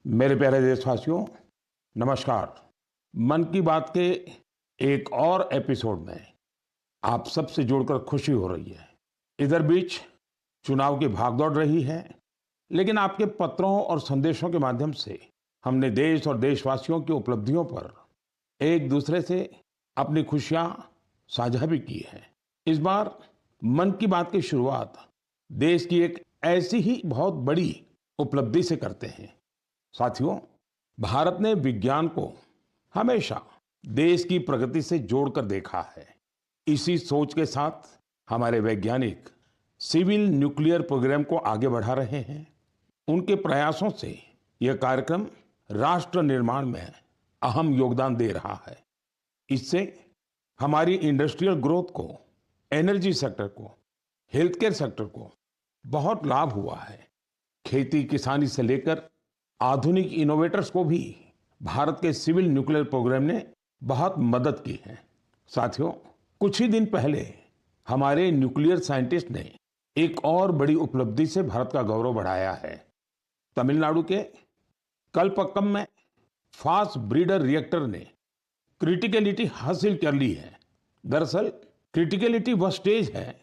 मेरे प्यारे देशवासियों, नमस्कार। मन की बात के एक और एपिसोड में आप सबसे जुड़कर खुशी हो रही है। इधर बीच चुनाव की भागदौड़ रही है, लेकिन आपके पत्रों और संदेशों के माध्यम से हमने देश और देशवासियों की उपलब्धियों पर एक दूसरे से अपनी खुशियां साझा भी की है। इस बार मन की बात की शुरुआत देश की एक ऐसी ही बहुत बड़ी उपलब्धि से करते हैं। साथियों, भारत ने विज्ञान को हमेशा देश की प्रगति से जोड़कर देखा है। इसी सोच के साथ हमारे वैज्ञानिक सिविल न्यूक्लियर प्रोग्राम को आगे बढ़ा रहे हैं। उनके प्रयासों से यह कार्यक्रम राष्ट्र निर्माण में अहम योगदान दे रहा है। इससे हमारी इंडस्ट्रियल ग्रोथ को, एनर्जी सेक्टर को, हेल्थ केयर सेक्टर को बहुत लाभ हुआ है। खेती किसानी से लेकर आधुनिक इनोवेटर्स को भी भारत के सिविल न्यूक्लियर प्रोग्राम ने बहुत मदद की है। साथियों, कुछ ही दिन पहले हमारे न्यूक्लियर साइंटिस्ट ने एक और बड़ी उपलब्धि से भारत का गौरव बढ़ाया है। तमिलनाडु के कलपक्कम में फास्ट ब्रीडर रिएक्टर ने क्रिटिकलिटी हासिल कर ली है। दरअसल क्रिटिकलिटी वह स्टेज है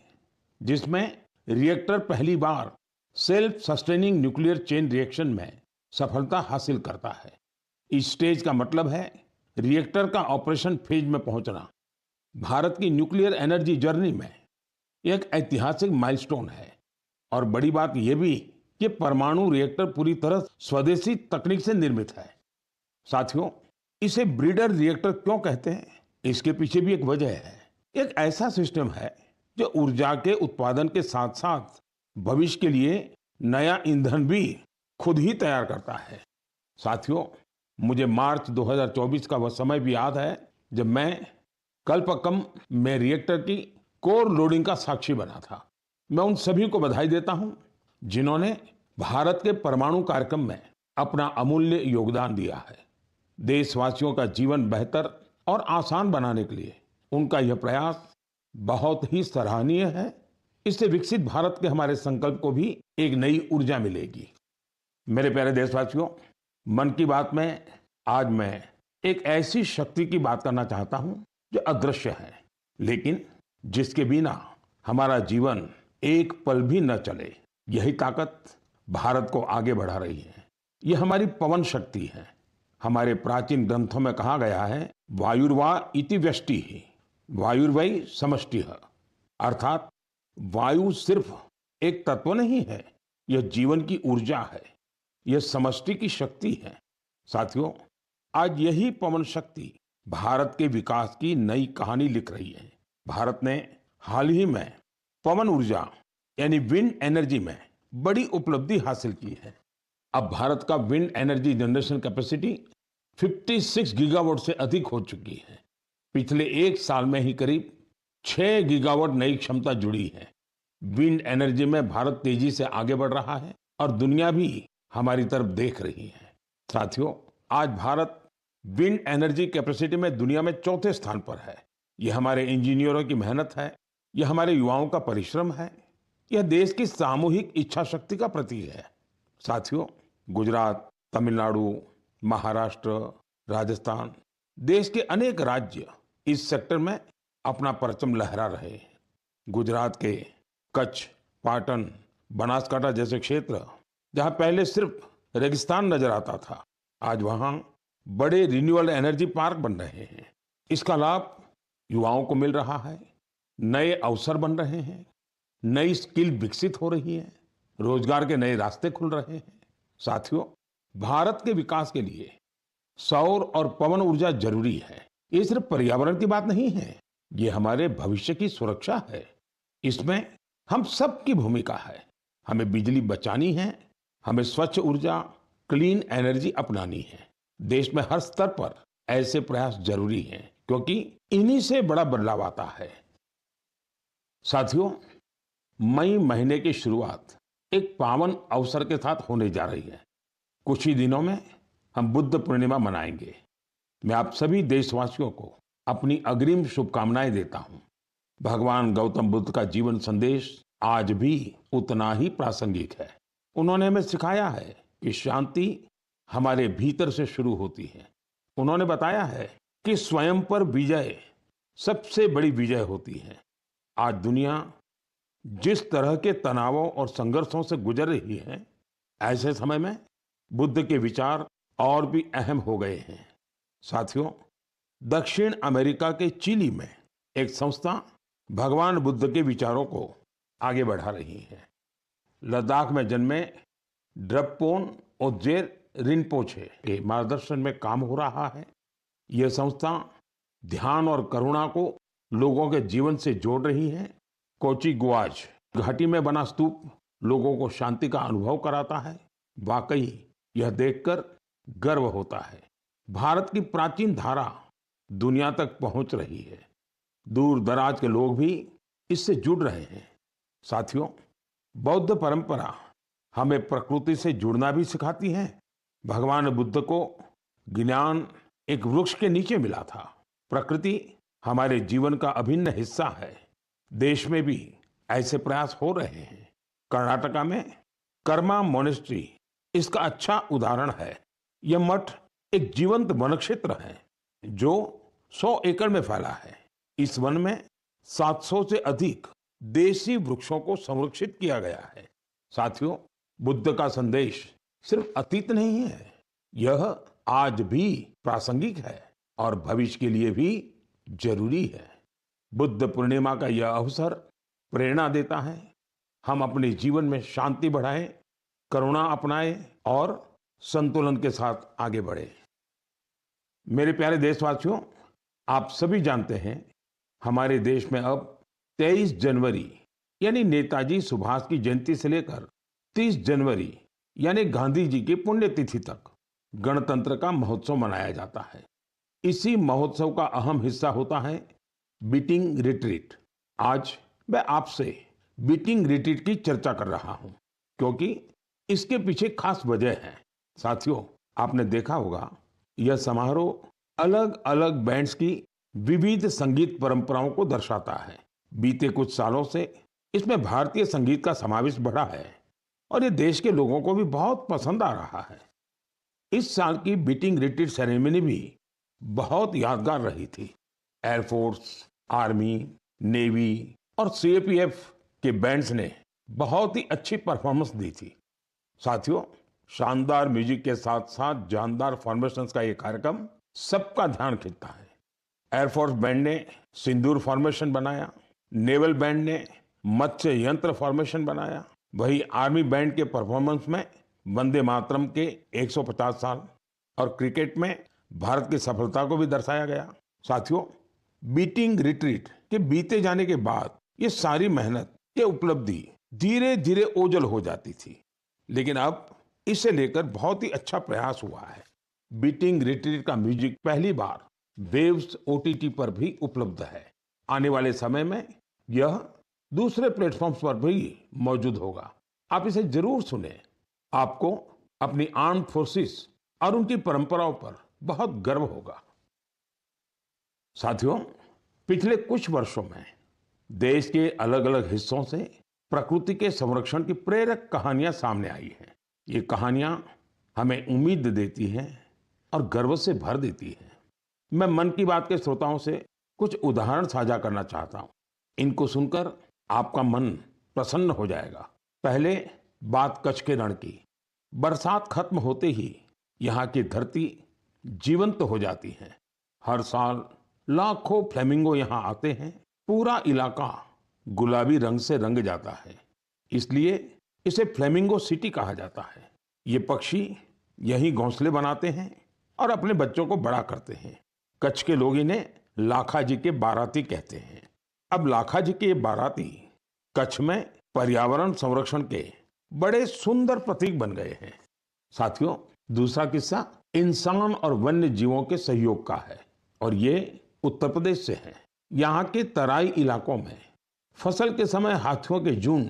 जिसमें रिएक्टर पहली बार self sustaining nuclear chain reaction में सफलता हासिल करता है। इस स्टेज का मतलब है रिएक्टर का ऑपरेशन फेज में पहुंचना। भारत की न्यूक्लियर एनर्जी जर्नी में एक ऐतिहासिक माइलस्टोन है। और बड़ी बात यह भी कि परमाणु रिएक्टर पूरी तरह स्वदेशी तकनीक से निर्मित है। साथियों, इसे ब्रीडर रिएक्टर क्यों कहते हैं, इसके पीछे भी एक वजह है। एक ऐसा सिस्टम है जो ऊर्जा के उत्पादन के साथ साथ भविष्य के लिए नया ईंधन भी खुद ही तैयार करता है। साथियों, मुझे मार्च 2024 का वह समय भी याद है जब मैं कलपक्कम में रिएक्टर की कोर लोडिंग का साक्षी बना था। मैं उन सभी को बधाई देता हूं जिन्होंने भारत के परमाणु कार्यक्रम में अपना अमूल्य योगदान दिया है। देशवासियों का जीवन बेहतर और आसान बनाने के लिए उनका यह प्रयास बहुत ही सराहनीय है। इससे विकसित भारत के हमारे संकल्प को भी एक नई ऊर्जा मिलेगी। मेरे प्यारे देशवासियों, मन की बात में आज मैं एक ऐसी शक्ति की बात करना चाहता हूं जो अदृश्य है, लेकिन जिसके बिना हमारा जीवन एक पल भी न चले। यही ताकत भारत को आगे बढ़ा रही है। यह हमारी पवन शक्ति है। हमारे प्राचीन ग्रंथों में कहा गया है, वायुर्वा इति व्यष्टि, वायुर्वै समष्टिः। अर्थात वायु सिर्फ एक तत्व नहीं है, यह जीवन की ऊर्जा है, यह समष्टि की शक्ति है। साथियों, आज यही पवन शक्ति भारत के विकास की नई कहानी लिख रही है। भारत ने हाल ही में पवन ऊर्जा यानी विंड एनर्जी में बड़ी उपलब्धि हासिल की है। अब भारत का wind energy generation capacity 56 gigawatt से अधिक हो चुकी है। पिछले एक साल में ही करीब 6 गीगावाट नई क्षमता जुड़ी है। विंड एनर्जी में भारत तेजी से आगे बढ़ रहा है और दुनिया भी हमारी तरफ देख रही है। साथियों, आज भारत विंड एनर्जी कैपेसिटी में दुनिया में चौथे स्थान पर है। यह हमारे इंजीनियरों की मेहनत है, यह हमारे युवाओं का परिश्रम है, यह देश की सामूहिक इच्छा शक्ति का प्रतीक है। साथियों, गुजरात, तमिलनाडु, महाराष्ट्र, राजस्थान, देश के अनेक राज्य इस सेक्टर में अपना परचम लहरा रहे हैं। गुजरात के कच्छ, पाटन, बनासकांठा जैसे क्षेत्र जहां पहले सिर्फ रेगिस्तान नजर आता था, आज वहां बड़े रिन्यूएबल एनर्जी पार्क बन रहे हैं। इसका लाभ युवाओं को मिल रहा है, नए अवसर बन रहे हैं, नई स्किल विकसित हो रही है, रोजगार के नए रास्ते खुल रहे हैं। साथियों, भारत के विकास के लिए सौर और पवन ऊर्जा जरूरी है। ये सिर्फ पर्यावरण की बात नहीं है, ये हमारे भविष्य की सुरक्षा है। इसमें हम सबकी भूमिका है। हमें बिजली बचानी है, हमें स्वच्छ ऊर्जा, क्लीन एनर्जी अपनानी है। देश में हर स्तर पर ऐसे प्रयास जरूरी हैं, क्योंकि इन्हीं से बड़ा बदलाव आता है। साथियों, मई महीने की शुरुआत एक पावन अवसर के साथ होने जा रही है। कुछ ही दिनों में हम बुद्ध पूर्णिमा मनाएंगे। मैं आप सभी देशवासियों को अपनी अग्रिम शुभकामनाएं देता हूं। भगवान गौतम बुद्ध का जीवन संदेश आज भी उतना ही प्रासंगिक है। उन्होंने हमें सिखाया है कि शांति हमारे भीतर से शुरू होती है। उन्होंने बताया है कि स्वयं पर विजय सबसे बड़ी विजय होती है। आज दुनिया जिस तरह के तनावों और संघर्षों से गुजर रही है, ऐसे समय में बुद्ध के विचार और भी अहम हो गए हैं। साथियों, दक्षिण अमेरिका के चिली में एक संस्था भगवान बुद्ध के विचारों को आगे बढ़ा रही है। लद्दाख में जन्मे ड्रपपोन ओजेर रिनपोछे के मार्गदर्शन में काम हो रहा है। यह संस्था ध्यान और करुणा को लोगों के जीवन से जोड़ रही है। कोची गुआज घाटी में बना स्तूप लोगों को शांति का अनुभव कराता है। वाकई यह देखकर गर्व होता है। भारत की प्राचीन धारा दुनिया तक पहुंच रही है। दूर दराज के लोग भी इससे जुड़ रहे हैं। साथियों, बौद्ध परंपरा हमें प्रकृति से जुड़ना भी सिखाती है। भगवान बुद्ध को ज्ञान एक वृक्ष के नीचे मिला था। प्रकृति हमारे जीवन का अभिन्न हिस्सा है। देश में भी ऐसे प्रयास हो रहे हैं। कर्नाटका में कर्मा मोनेस्ट्री इसका अच्छा उदाहरण है। यह मठ एक जीवंत वन क्षेत्र है जो 100 एकड़ में फैला है। इस वन में 700 से अधिक देसी वृक्षों को संरक्षित किया गया है। साथियों, बुद्ध का संदेश सिर्फ अतीत नहीं है, यह आज भी प्रासंगिक है और भविष्य के लिए भी जरूरी है। बुद्ध पूर्णिमा का यह अवसर प्रेरणा देता है। हम अपने जीवन में शांति बढ़ाएं, करुणा अपनाएं और संतुलन के साथ आगे बढ़ें। मेरे प्यारे देशवासियों, आप सभी जानते हैं हमारे देश में अब 23 जनवरी यानी नेताजी सुभाष की जयंती से लेकर 30 जनवरी यानी गांधी जी की पुण्यतिथि तक गणतंत्र का महोत्सव मनाया जाता है। इसी महोत्सव का अहम हिस्सा होता है बीटिंग रिट्रीट। आज मैं आपसे बीटिंग रिट्रीट की चर्चा कर रहा हूं क्योंकि इसके पीछे खास वजह है। साथियों, आपने देखा होगा यह समारोह अलग अलग बैंड्स की विविध संगीत परंपराओं को दर्शाता है। बीते कुछ सालों से इसमें भारतीय संगीत का समावेश बढ़ा है और ये देश के लोगों को भी बहुत पसंद आ रहा है। इस साल की बीटिंग रिट्रीट सेरेमनी भी बहुत यादगार रही थी। एयरफोर्स, आर्मी, नेवी और सीएपीएफ के बैंड्स ने बहुत ही अच्छी परफॉर्मेंस दी थी। साथियों, शानदार म्यूजिक के साथ साथ जानदार फॉर्मेशंस का ये कार्यक्रम सबका ध्यान खींचता है। एयरफोर्स बैंड ने सिंदूर फॉर्मेशन बनाया, नेवल बैंड ने मत्स्य यंत्र फॉर्मेशन बनाया, वही आर्मी बैंड के परफॉर्मेंस में वंदे मातरम के 150 साल और क्रिकेट में भारत की सफलता को भी दर्शाया गया। साथियों, बीटिंग रिट्रीट के बीते जाने के बाद ये सारी मेहनत, ये उपलब्धि धीरे धीरे ओझल हो जाती थी, लेकिन अब इसे लेकर बहुत ही अच्छा प्रयास हुआ है। बीटिंग रिट्रीट का म्यूजिक पहली बार वेव्स ओटीटी पर भी उपलब्ध है। आने वाले समय में यह दूसरे प्लेटफॉर्म्स पर भी मौजूद होगा। आप इसे जरूर सुनें। आपको अपनी आर्म्ड फोर्सेस और उनकी परंपराओं पर बहुत गर्व होगा। साथियों, पिछले कुछ वर्षों में देश के अलग अलग हिस्सों से प्रकृति के संरक्षण की प्रेरक कहानियां सामने आई हैं। ये कहानियां हमें उम्मीद देती हैं और गर्व से भर देती हैं। मैं मन की बात के श्रोताओं से कुछ उदाहरण साझा करना चाहता हूं। इनको सुनकर आपका मन प्रसन्न हो जाएगा। पहले बात कच्छ के रण की। बरसात खत्म होते ही यहाँ की धरती जीवंत हो जाती है। हर साल लाखों फ्लेमिंगो यहाँ आते हैं। पूरा इलाका गुलाबी रंग से रंग जाता है, इसलिए इसे फ्लेमिंगो सिटी कहा जाता है। ये पक्षी यहीं घोंसले बनाते हैं और अपने बच्चों को बड़ा करते हैं। कच्छ के लोग इन्हें लाखा जी के बाराती कहते हैं। अब लाखा जी के बाराती कच्छ में पर्यावरण संरक्षण के बड़े सुंदर प्रतीक बन गए हैं। साथियों, दूसरा किस्सा इंसान और वन्य जीवों के सहयोग का है और ये उत्तर प्रदेश से है। यहाँ के तराई इलाकों में फसल के समय हाथियों के झुंड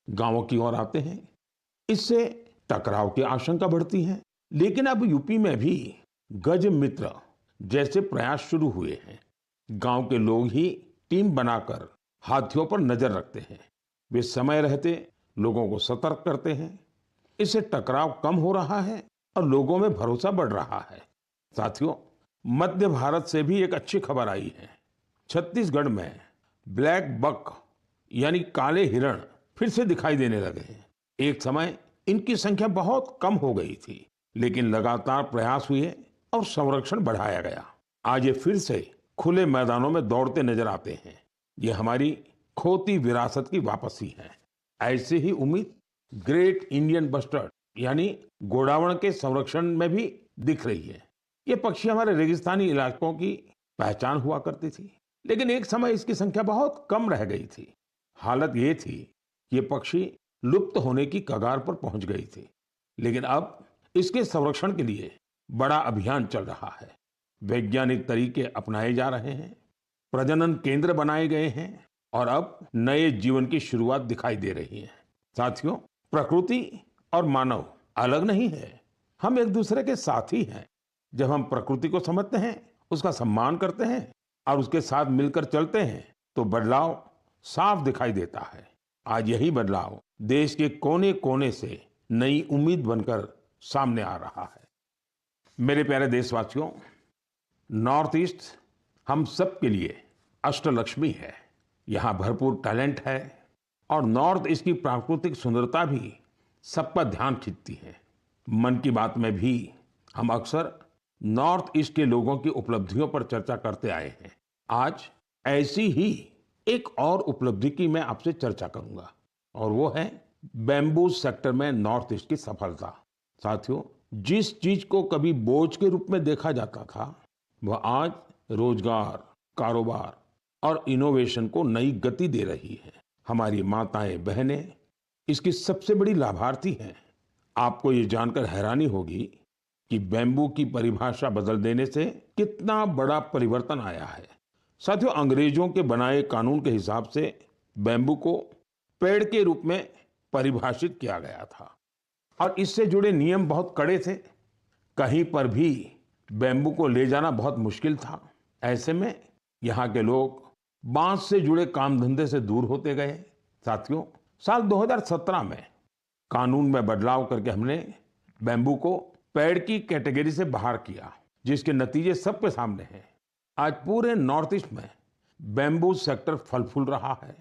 गांवों की ओर आते हैं। इससे टकराव की आशंका बढ़ती है, लेकिन अब यूपी में भी गज मित्र जैसे प्रयास शुरू हुए हैं। गांव के लोग ही टीम बनाकर हाथियों पर नजर रखते हैं। वे समय रहते लोगों को सतर्क करते हैं। इससे टकराव कम हो रहा है और लोगों में भरोसा बढ़ रहा है। साथियों, मध्य भारत से भी एक अच्छी खबर आई है। छत्तीसगढ़ में ब्लैक बक यानी काले हिरण फिर से दिखाई देने लगे हैं। एक समय इनकी संख्या बहुत कम हो गई थी, लेकिन लगातार प्रयास हुए और संरक्षण बढ़ाया गया। आज ये फिर से खुले मैदानों में दौड़ते नजर आते हैं। ये हमारी खोती विरासत की वापसी है। ऐसे ही उम्मीद ग्रेट इंडियन बस्टर्ड यानी गोडावण के संरक्षण में भी दिख रही है। ये पक्षी हमारे रेगिस्तानी इलाकों की पहचान हुआ करती थी, लेकिन एक समय इसकी संख्या बहुत कम रह गई थी। हालत ये थी कि ये पक्षी लुप्त होने की कगार पर पहुंच गई थी, लेकिन अब इसके संरक्षण के लिए बड़ा अभियान चल रहा है। वैज्ञानिक तरीके अपनाए जा रहे हैं, प्रजनन केंद्र बनाए गए हैं और अब नए जीवन की शुरुआत दिखाई दे रही है। साथियों, प्रकृति और मानव अलग नहीं है, हम एक दूसरे के साथी हैं। जब हम प्रकृति को समझते हैं, उसका सम्मान करते हैं और उसके साथ मिलकर चलते हैं, तो बदलाव साफ दिखाई देता है। आज यही बदलाव देश के कोने कोने से नई उम्मीद बनकर सामने आ रहा है। मेरे प्यारे देशवासियों, नॉर्थ ईस्ट हम सब के लिए अष्टलक्ष्मी है। यहाँ भरपूर टैलेंट है और नॉर्थ ईस्ट की प्राकृतिक सुंदरता भी सबका ध्यान खींचती है। मन की बात में भी हम अक्सर नॉर्थ ईस्ट के लोगों की उपलब्धियों पर चर्चा करते आए हैं। आज ऐसी ही एक और उपलब्धि की मैं आपसे चर्चा करूंगा और वो है बैम्बू सेक्टर में नॉर्थ ईस्ट की सफलता। साथियों, जिस चीज को कभी बोझ के रूप में देखा जाता था, वह आज रोजगार, कारोबार और इनोवेशन को नई गति दे रही है। हमारी माताएं बहनें इसकी सबसे बड़ी लाभार्थी हैं। आपको ये जानकर हैरानी होगी कि बैम्बू की परिभाषा बदल देने से कितना बड़ा परिवर्तन आया है। साथियों, अंग्रेजों के बनाए कानून के हिसाब से बैम्बू को पेड़ के रूप में परिभाषित किया गया था और इससे जुड़े नियम बहुत कड़े थे। कहीं पर भी बैम्बू को ले जाना बहुत मुश्किल था। ऐसे में यहाँ के लोग बांस से जुड़े काम धंधे से दूर होते गए। साथियों, साल 2017 में कानून में बदलाव करके हमने बैम्बू को पेड़ की कैटेगरी से बाहर किया, जिसके नतीजे सबके सामने हैं। आज पूरे नॉर्थ ईस्ट में बैम्बू सेक्टर फल फूल रहा है।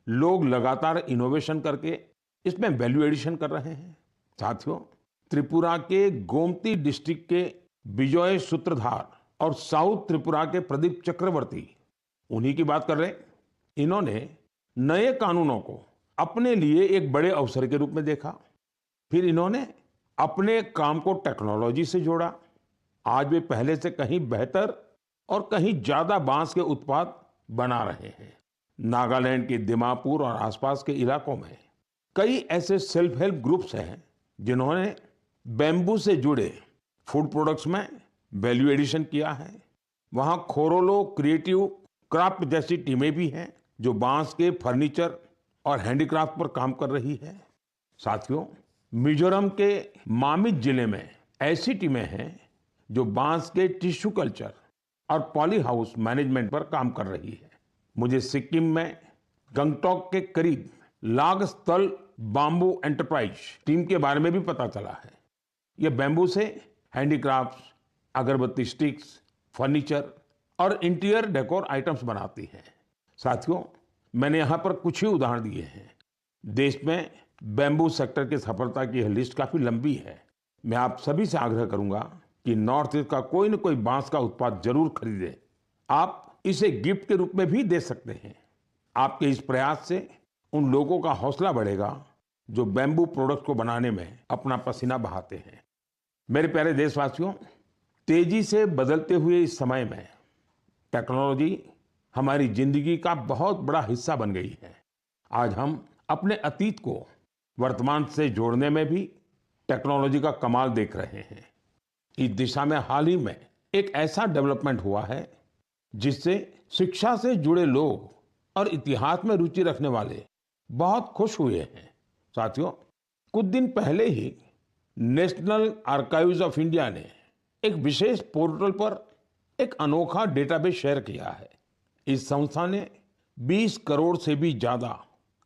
लोग लगातार इनोवेशन करके इसमें वैल्यू एडिशन कर रहे हैं। साथियों, त्रिपुरा के गोमती डिस्ट्रिक्ट के विजय सूत्रधार और साउथ त्रिपुरा के प्रदीप चक्रवर्ती, उन्हीं की बात कर रहे हैं। इन्होंने नए कानूनों को अपने लिए एक बड़े अवसर के रूप में देखा। फिर इन्होंने अपने काम को टेक्नोलॉजी से जोड़ा। आज वे पहले से कहीं बेहतर और कहीं ज्यादा बांस के उत्पाद बना रहे हैं। नागालैंड के दिमापुर और आसपास के इलाकों में कई ऐसे सेल्फ हेल्प ग्रुप्स हैं जिन्होंने बैम्बू से जुड़े फूड प्रोडक्ट्स में वैल्यू एडिशन किया है। वहाँ खोरोलो क्रिएटिव क्राफ्ट जैसी टीमें भी हैं जो बांस के फर्नीचर और हैंडीक्राफ्ट पर काम कर रही है। साथियों, मिजोरम के मामित जिले में ऐसी टीमें हैं जो बांस के टिश्यू कल्चर और पॉली हाउस मैनेजमेंट पर काम कर रही है। मुझे सिक्किम में गंगटोक के करीब लागस्थल बाम्बू एंटरप्राइज टीम के बारे में भी पता चला है। यह बैम्बू से हैंडीक्राफ्ट्स, अगरबत्ती स्टिक्स, फर्नीचर और इंटीरियर डेकोर आइटम्स बनाती है। साथियों, मैंने यहाँ पर कुछ ही उदाहरण दिए हैं। देश में बैम्बू सेक्टर की सफलता की यह लिस्ट काफी लंबी है। मैं आप सभी से आग्रह करूंगा कि नॉर्थ ईस्ट का कोई न कोई बांस का उत्पाद जरूर खरीदें। आप इसे गिफ्ट के रूप में भी दे सकते हैं। आपके इस प्रयास से उन लोगों का हौसला बढ़ेगा जो बैम्बू प्रोडक्ट को बनाने में अपना पसीना बहाते हैं। मेरे प्यारे देशवासियों, तेजी से बदलते हुए इस समय में टेक्नोलॉजी हमारी जिंदगी का बहुत बड़ा हिस्सा बन गई है। आज हम अपने अतीत को वर्तमान से जोड़ने में भी टेक्नोलॉजी का कमाल देख रहे हैं। इस दिशा में हाल ही में एक ऐसा डेवलपमेंट हुआ है जिससे शिक्षा से जुड़े लोग और इतिहास में रुचि रखने वाले बहुत खुश हुए हैं। साथियों, कुछ दिन पहले ही नेशनल आर्काइव्स ऑफ इंडिया ने एक विशेष पोर्टल पर एक अनोखा डेटाबेस शेयर किया है। इस संस्था ने 20 करोड़ से भी ज्यादा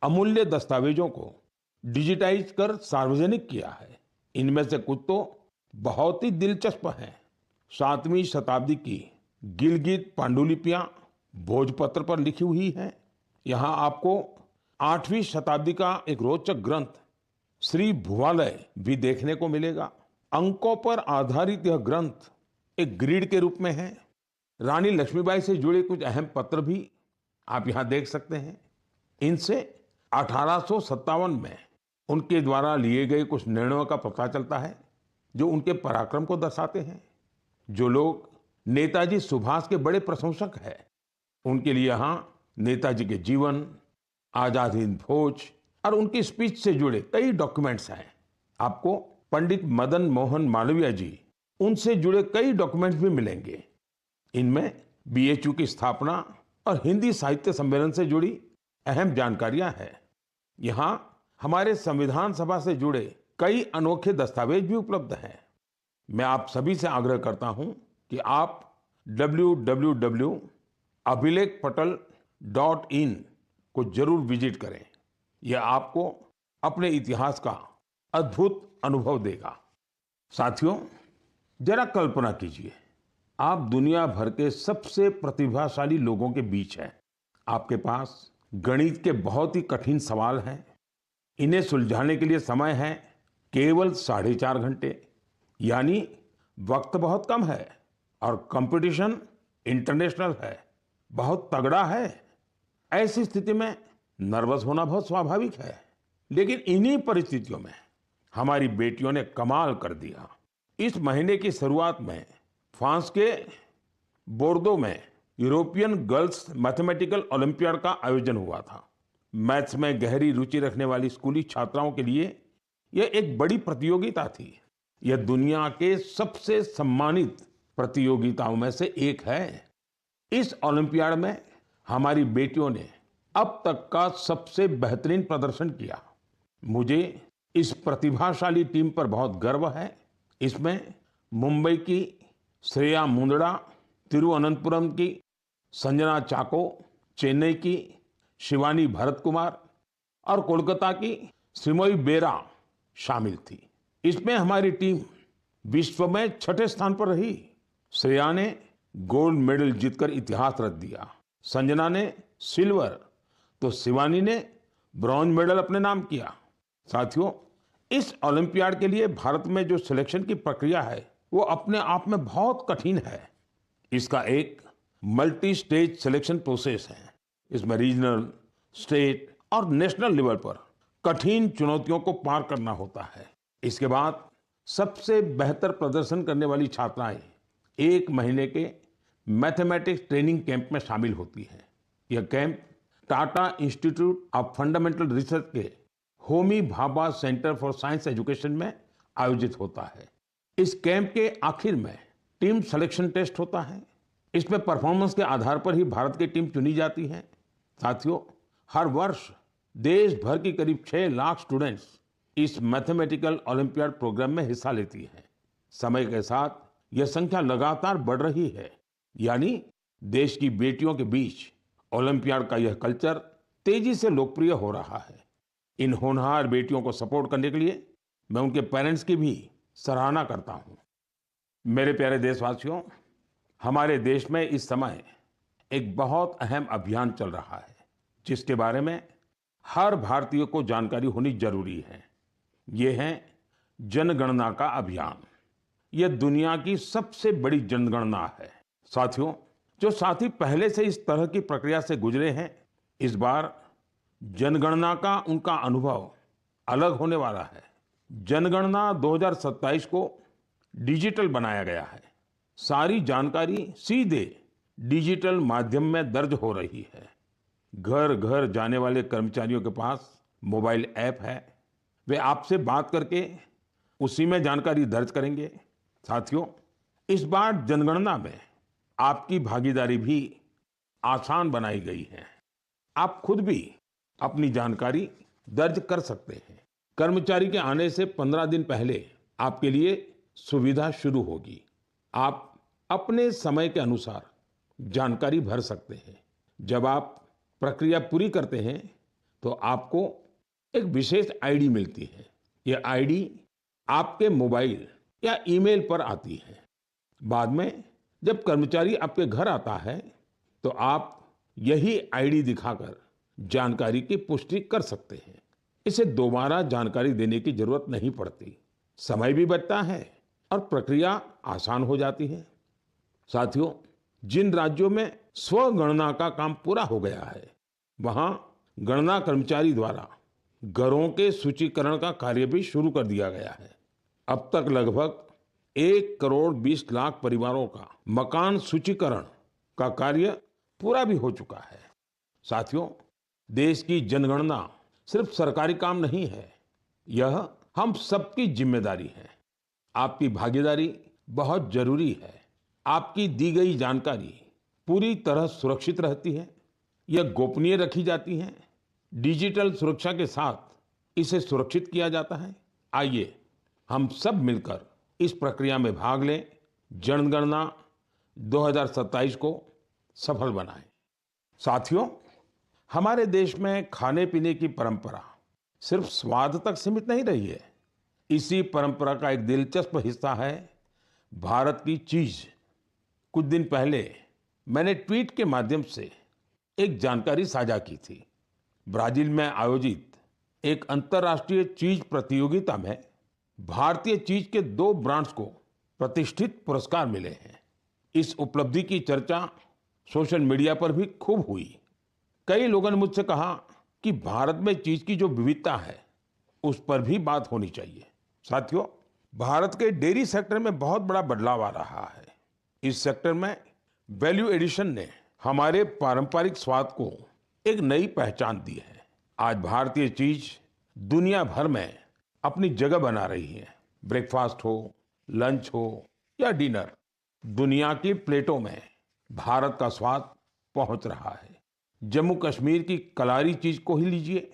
अमूल्य दस्तावेजों को डिजिटाइज कर सार्वजनिक किया है। इनमें से कुछ तो बहुत ही दिलचस्प हैं। 7वीं शताब्दी की गिलगित पांडुलिपियां भोजपत्र पर लिखी हुई हैं। यहाँ आपको 8वीं शताब्दी का एक रोचक ग्रंथ श्री भुवालय भी देखने को मिलेगा। अंकों पर आधारित यह ग्रंथ एक ग्रिड के रूप में है। रानी लक्ष्मीबाई से जुड़े कुछ अहम पत्र भी आप यहाँ देख सकते हैं। इनसे 1857 में उनके द्वारा लिए गए कुछ निर्णयों का पता चलता है जो उनके पराक्रम को दर्शाते हैं। जो लोग नेताजी सुभाष के बड़े प्रशंसक हैं, उनके लिए यहाँ नेताजी के जीवन, आजाद हिंद फौज और उनकी स्पीच से जुड़े कई डॉक्यूमेंट्स हैं। आपको पंडित मदन मोहन मालवीय जी, उनसे जुड़े कई डॉक्यूमेंट्स भी मिलेंगे। इनमें बीएचयू की स्थापना और हिंदी साहित्य सम्मेलन से जुड़ी अहम जानकारियां हैं। यहाँ हमारे संविधान सभा से जुड़े कई अनोखे दस्तावेज भी उपलब्ध हैं। मैं आप सभी से आग्रह करता हूं कि आप www.abhilekpatal.in को जरूर विजिट करें। यह आपको अपने इतिहास का अद्भुत अनुभव देगा। साथियों, जरा कल्पना कीजिए, आप दुनिया भर के सबसे प्रतिभाशाली लोगों के बीच हैं। आपके पास गणित के बहुत ही कठिन सवाल हैं। इन्हें सुलझाने के लिए समय है केवल 4.5 घंटे, यानी वक्त बहुत कम है और कंपटीशन इंटरनेशनल है, बहुत तगड़ा है। ऐसी स्थिति में नर्वस होना बहुत स्वाभाविक है। लेकिन इन्हीं परिस्थितियों में हमारी बेटियों ने कमाल कर दिया। इस महीने की शुरुआत में फ्रांस के बोर्दो में यूरोपियन गर्ल्स मैथमेटिकल ओलंपियाड का आयोजन हुआ था। मैथ्स में गहरी रुचि रखने वाली स्कूली छात्राओं के लिए यह एक बड़ी प्रतियोगिता थी। यह दुनिया के सबसे सम्मानित प्रतियोगिताओं में से एक है। इस ओलंपियाड में हमारी बेटियों ने अब तक का सबसे बेहतरीन प्रदर्शन किया। मुझे इस प्रतिभाशाली टीम पर बहुत गर्व है। इसमें मुंबई की श्रेया मुंदड़ा, तिरुवनंतपुरम की संजना चाको, चेन्नई की शिवानी भरत कुमार और कोलकाता की श्रीमोई बेरा शामिल थी। इसमें हमारी टीम विश्व में 6ठे स्थान पर रही। श्रेया ने गोल्ड मेडल जीतकर इतिहास रच दिया। संजना ने सिल्वर, तो शिवानी ने ब्रॉन्ज मेडल अपने नाम किया। साथियों, इस ओलंपियाड के लिए भारत में जो सिलेक्शन की प्रक्रिया है वो अपने आप में बहुत कठिन है। इसका एक मल्टी स्टेज सिलेक्शन प्रोसेस है। इसमें रीजनल, स्टेट और नेशनल लेवल पर कठिन चुनौतियों को पार करना होता है। इसके बाद सबसे बेहतर प्रदर्शन करने वाली छात्राएं 1 महीने के मैथमेटिक्स ट्रेनिंग कैंप में शामिल होती हैं। यह camp Tata institute of fundamental research के Homi Bhabha centre for science education में आयोजित होता है। इस कैंप के आखिर में टीम सिलेक्शन टेस्ट होता है। इसमें परफॉर्मेंस के आधार पर ही भारत की टीम चुनी जाती है। साथियों, हर वर्ष देश भर की करीब 6 लाख स्टूडेंट्स इस मैथमेटिकल ओलंपियाड प्रोग्राम में हिस्सा लेती हैं। समय के साथ यह संख्या लगातार बढ़ रही है, यानी देश की बेटियों के बीच ओलंपियाड का यह कल्चर तेजी से लोकप्रिय हो रहा है। इन होनहार बेटियों को सपोर्ट करने के लिए मैं उनके पेरेंट्स की भी सराहना करता हूं। मेरे प्यारे देशवासियों, हमारे देश में इस समय एक बहुत अहम अभियान चल रहा है जिसके बारे में हर भारतीय को जानकारी होनी जरूरी है। ये है जनगणना का अभियान। यह दुनिया की सबसे बड़ी जनगणना है। साथियों, जो साथी पहले से इस तरह की प्रक्रिया से गुजरे हैं, इस बार जनगणना का उनका अनुभव अलग होने वाला है। जनगणना 2027 को डिजिटल बनाया गया है। सारी जानकारी सीधे डिजिटल माध्यम में दर्ज हो रही है। घर घर जाने वाले कर्मचारियों के पास मोबाइल ऐप है। वे आपसे बात करके उसी में जानकारी दर्ज करेंगे। साथियों, इस बार जनगणना में आपकी भागीदारी भी आसान बनाई गई है। आप खुद भी अपनी जानकारी दर्ज कर सकते हैं। कर्मचारी के आने से 15 दिन पहले आपके लिए सुविधा शुरू होगी। आप अपने समय के अनुसार जानकारी भर सकते हैं। जब आप प्रक्रिया पूरी करते हैं तो आपको एक विशेष आईडी मिलती है। यह आईडी आपके मोबाइल या ईमेल पर आती है। बाद में जब कर्मचारी आपके घर आता है तो आप यही आईडी दिखाकर जानकारी की पुष्टि कर सकते हैं। इसे दोबारा जानकारी देने की जरूरत नहीं पड़ती, समय भी बचता है और प्रक्रिया आसान हो जाती है। साथियों, जिन राज्यों में स्वगणना का काम पूरा हो गया है, वहां गणना कर्मचारी द्वारा घरों के सूचीकरण का कार्य भी शुरू कर दिया गया है। अब तक लगभग 1,20,00,000 परिवारों का मकान सूचीकरण का कार्य पूरा भी हो चुका है। साथियों, देश की जनगणना सिर्फ सरकारी काम नहीं है, यह हम सबकी जिम्मेदारी है। आपकी भागीदारी बहुत जरूरी है। आपकी दी गई जानकारी पूरी तरह सुरक्षित रहती है, यह गोपनीय रखी जाती है। डिजिटल सुरक्षा के साथ इसे सुरक्षित किया जाता है। आइए हम सब मिलकर इस प्रक्रिया में भाग लें, जनगणना 2027 को सफल बनाएं। साथियों, हमारे देश में खाने पीने की परंपरा सिर्फ स्वाद तक सीमित नहीं रही है। इसी परंपरा का एक दिलचस्प हिस्सा है भारत की चीज। कुछ दिन पहले मैंने ट्वीट के माध्यम से एक जानकारी साझा की थी। ब्राजील में आयोजित एक अंतर्राष्ट्रीय चीज प्रतियोगिता में भारतीय चीज के 2 ब्रांड्स को प्रतिष्ठित पुरस्कार मिले हैं। इस उपलब्धि की चर्चा सोशल मीडिया पर भी खूब हुई। कई लोगों ने मुझसे कहा कि भारत में चीज की जो विविधता है उस पर भी बात होनी चाहिए। साथियों, भारत के डेयरी सेक्टर में बहुत बड़ा बदलाव आ रहा है। इस सेक्टर में वैल्यू एडिशन ने हमारे पारंपरिक स्वाद को एक नई पहचान दी है। आज भारतीय चीज दुनिया भर में अपनी जगह बना रही है। ब्रेकफास्ट हो, लंच हो या डिनर, दुनिया की प्लेटों में भारत का स्वाद पहुंच रहा है। जम्मू कश्मीर की कलारी चीज को ही लीजिए,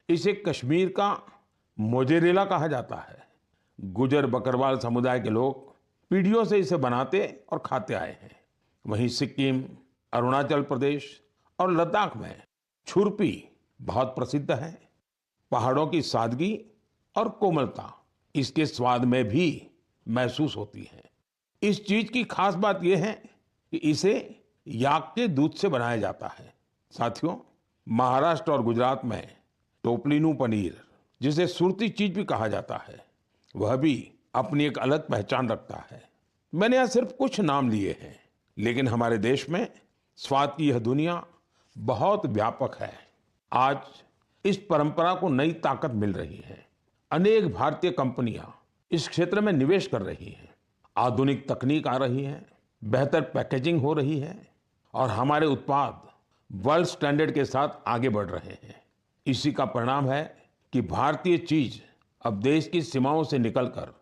इसे कश्मीर का मोजेरेला कहा जाता है। गुजर बकरवाल समुदाय के लोग पीढ़ियों से इसे बनाते और खाते आए हैं। वहीं सिक्किम, अरुणाचल प्रदेश और लद्दाख में छुरपी बहुत प्रसिद्ध है। पहाड़ों की सादगी और कोमलता इसके स्वाद में भी महसूस होती है। इस चीज की खास बात यह है कि इसे याक के दूध से बनाया जाता है। साथियों, महाराष्ट्र और गुजरात में टोपलीनू पनीर, जिसे सुरती चीज भी कहा जाता है, वह भी अपनी एक अलग पहचान रखता है। मैंने यहाँ सिर्फ कुछ नाम लिए हैं, लेकिन हमारे देश में स्वाद की यह दुनिया बहुत व्यापक है। आज इस परंपरा को नई ताकत मिल रही है। अनेक भारतीय कंपनियां इस क्षेत्र में निवेश कर रही हैं। आधुनिक तकनीक आ रही है, बेहतर पैकेजिंग हो रही है और हमारे उत्पाद वर्ल्ड स्टैंडर्ड के साथ आगे बढ़ रहे हैं। इसी का परिणाम है कि भारतीय चीज अब देश की सीमाओं से निकलकर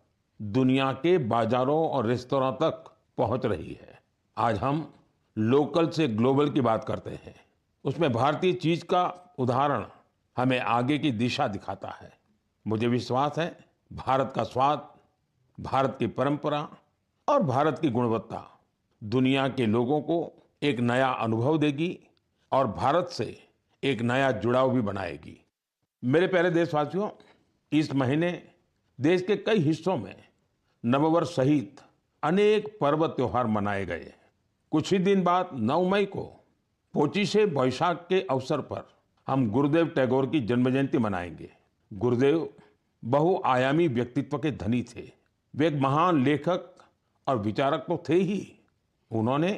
दुनिया के बाजारों और रेस्तरां तक पहुंच रही है। आज हम लोकल से ग्लोबल की बात करते हैं, उसमें भारतीय चीज का उदाहरण हमें आगे की दिशा दिखाता है। मुझे विश्वास है भारत का स्वाद, भारत की परंपरा और भारत की गुणवत्ता दुनिया के लोगों को एक नया अनुभव देगी और भारत से एक नया जुड़ाव भी बनाएगी। मेरे प्यारे देशवासियों, इस महीने देश के कई हिस्सों में नववर्ष सहित अनेक पर्व त्योहार मनाए गए। कुछ ही दिन बाद 9 मई को पोचिशे बैसाख के अवसर पर हम गुरुदेव टैगोर की जन्म जयंती मनाएंगे। गुरुदेव बहुआयामी व्यक्तित्व के धनी थे। वे एक महान लेखक और विचारक तो थे ही, उन्होंने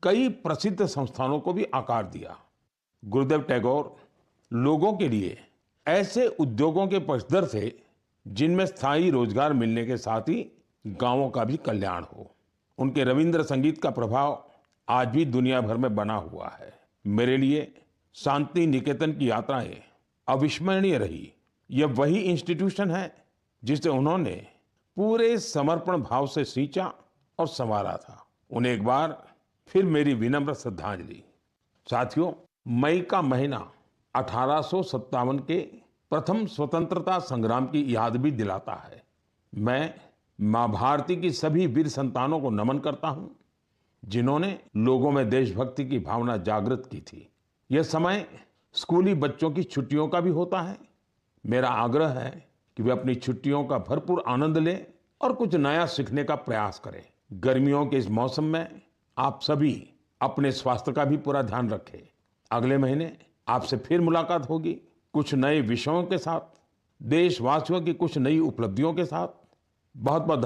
कई प्रसिद्ध संस्थानों को भी आकार दिया। गुरुदेव टैगोर लोगों के लिए ऐसे उद्योगों के पक्षधर थे जिनमें स्थायी रोजगार मिलने के साथ ही गांवों का भी कल्याण हो। उनके रविंद्र संगीत का प्रभाव आज भी दुनिया भर में बना हुआ है। मेरे लिए शांति निकेतन की यात्राएं अविस्मरणीय रही। यह वही इंस्टीट्यूशन है जिसे उन्होंने पूरे समर्पण भाव से सींचा और संवारा था। उन्हें एक बार फिर मेरी विनम्र श्रद्धांजलि। साथियों, मई का महीना 1857 के प्रथम स्वतंत्रता संग्राम की याद भी दिलाता है। मैं मां भारती की सभी वीर संतानों को नमन करता हूं, जिन्होंने लोगों में देशभक्ति की भावना जागृत की थी। यह समय स्कूली बच्चों की छुट्टियों का भी होता है। मेरा आग्रह है कि वे अपनी छुट्टियों का भरपूर आनंद लें और कुछ नया सीखने का प्रयास करें। गर्मियों के इस मौसम में आप सभी अपने स्वास्थ्य का भी पूरा ध्यान रखें। अगले महीने आपसे फिर मुलाकात होगी कुछ नए विषयों के साथ, देशवासियों की कुछ नई उपलब्धियों के साथ। बहुत बहुत